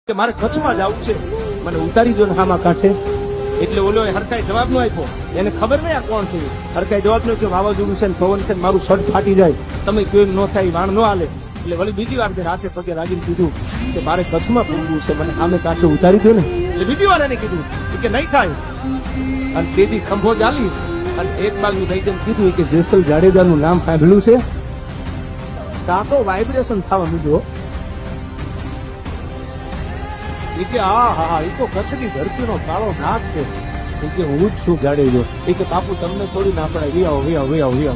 કે મારે કચ્છમાં જવું છે, મને ઉતારી દો ને હામાં કાંઠે. એટલે ઓલો હરખાઈ જવાબ નો આપ્યો, એને ખબર નહીં આ કોણ છે. હરખાઈ જવાબ નો કે વાવાઝોડું છે ને પવન છે, મારું શર્ટ ફાટી જાય, તમે કોઈ ન થાય, વાણ ન હાલે. એટલે વળી બીજી વાર રાતે પગે લાગીને કીધું કે મારે કચ્છમાં પૂરવું છે, મને આમે કાંઠે ઉતારી દો ને. એટલે બીજી વાર એને કીધું કે નહીં થાય. અને તેથી ખંભો ચાલી અને એક બાજુ થઈ જઈને કીધું કે જેસલ જાડેજાનું નામ સાંભળ્યું છે. ત્યાં તો વાઇબ્રેશન થવા મીડ્યો. એ કે હા એ તો કચ્છની ધરતીનો કાળો નાગ છે. એ કે હું જ છું જાડેજો. એ કે બાપુ તમને થોડી ના પડાય, વી આવો.